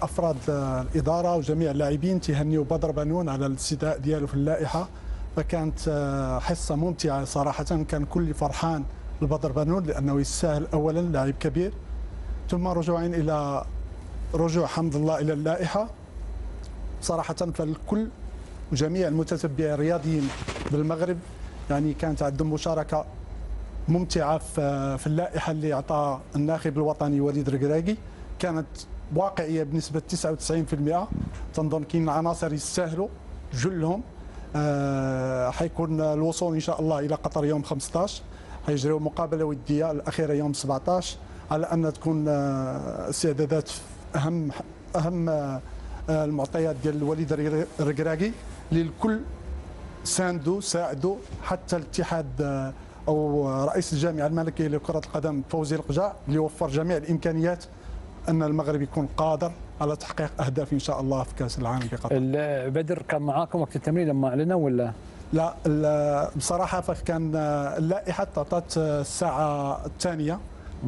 افراد الاداره وجميع اللاعبين تهنيوا بدر بنون على الاستدعاء ديالو في اللائحه، فكانت حصه ممتعه صراحه. كان كل فرحان لبدر بنون لانه يستاهل اولا لاعب كبير، ثم رجوع حمد الله الى اللائحه. صراحه فالكل وجميع المتتبعين الرياضيين بالمغرب يعني كانت عندهم مشاركه ممتعه في اللائحه اللي اعطى الناخب الوطني وليد ركراكي، كانت واقعيه بنسبه 99%. تنظن كاين عناصر يستاهلوا جلهم. حيكون الوصول ان شاء الله الى قطر يوم 15، حيجريوا مقابله وديه الاخيره يوم 17، على ان تكون استعدادات اهم المعطيات ديال الوليد الركراكي للكل ساعدوا حتى الاتحاد او رئيس الجامعه الملكيه لكره القدم فوزي القجع اللي وفر جميع الامكانيات ان المغرب يكون قادر على تحقيق اهداف ان شاء الله في كاس العالم في قطر. بدر كان معاكم وقت التمرين لما اعلنوا ولا؟ لا بصراحه فكان اللائحه تعطت الساعه الثانيه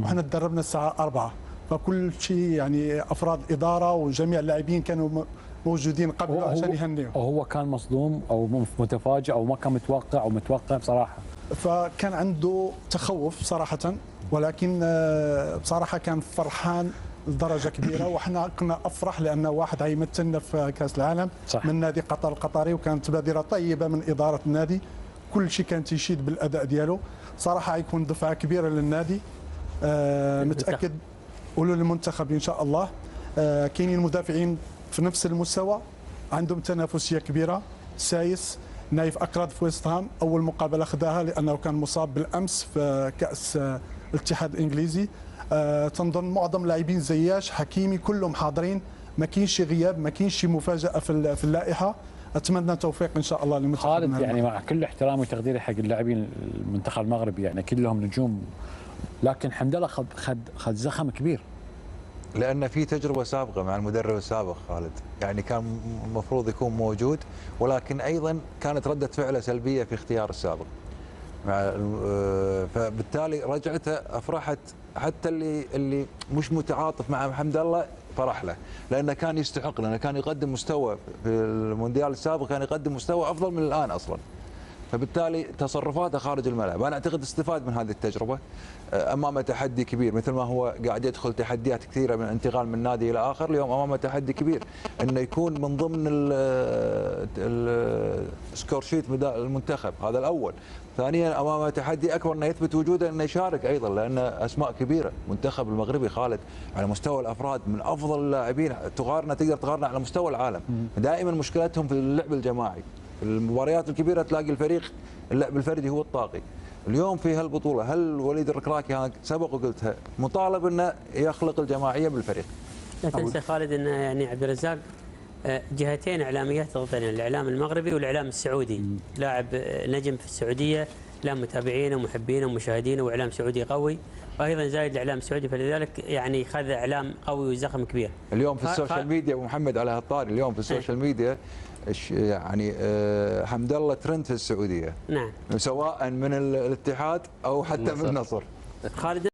وحنا تدربنا الساعه 4، فكل شيء يعني افراد الاداره وجميع اللاعبين كانوا موجودين قبل عشان يهنيوا. وهو كان مصدوم او متفاجئ او ما كان متوقع او متوقع بصراحه؟ فكان عنده تخوف صراحه، ولكن بصراحه كان فرحان لدرجه كبيره، وحنا كنا افرح لانه واحد هيمثلنا في كاس العالم صح. من نادي قطر القطري، وكانت بادره طيبه من اداره النادي، كل شيء كان تيشيد بالاداء ديالو. صراحه يكون دفعه كبيره للنادي، متاكد، وللمنتخب ان شاء الله. كاينين مدافعين في نفس المستوى عندهم تنافسيه كبيره. سايس نايف اكراد في ويست هام اول مقابله خداها لانه كان مصاب بالامس في كاس الاتحاد الانجليزي. تنظن معظم لاعبين زياش حكيمي كلهم حاضرين، ما كاينش غياب، ما كاينش مفاجاه في اللائحه. اتمنى التوفيق ان شاء الله للمنتخب. خالد يعني مع كل احترامي وتقديري حق اللاعبين المنتخب المغربي يعني كلهم نجوم، لكن حمد الله خذ زخم كبير لأن في تجربة سابقة مع المدرب السابق خالد، يعني كان المفروض يكون موجود، ولكن أيضا كانت ردة فعله سلبية في اختيار السابق فبالتالي رجعته أفرحت حتى اللي مش متعاطف مع حمد الله، فرح له لأنه كان يستحق، لأنه كان يقدم مستوى في المونديال السابق، كان يقدم مستوى أفضل من الآن أصلا. فبالتالي تصرفاته خارج الملعب انا اعتقد استفاد من هذه التجربه، امامه تحدي كبير مثل ما هو قاعد يدخل تحديات كثيره من انتقال من نادي الى اخر، اليوم امامه تحدي كبير انه يكون من ضمن السكور شيت المنتخب، هذا الاول. ثانيا امامه تحدي اكبر انه يثبت وجوده، انه يشارك ايضا لان اسماء كبيره. المنتخب المغربي خالد على مستوى الافراد من افضل اللاعبين، تقدر تقارنه على مستوى العالم. دائما مشكلتهم في اللعب الجماعي، المباريات الكبيره تلاقي الفريق اللعب الفردي هو الطاغي. اليوم في هالبطوله هل وليد الركراكي سبق وقلتها مطالب انه يخلق الجماعيه بالفريق؟ لا تنسى خالد ان يعني عبد الرزاق جهتين اعلاميات تغطين، الاعلام المغربي والاعلام السعودي. لاعب نجم في السعوديه، له متابعين ومحبين ومشاهدين، واعلام سعودي قوي، وايضا زايد الاعلام السعودي، فلذلك يعني خذ اعلام قوي وزخم كبير. اليوم في السوشيال ميديا ابو محمد على هالطاري، اليوم في السوشيال ميديا يعني حمد الله ترند في السعوديه. نعم. سواء من الاتحاد او حتى من النصر. خالد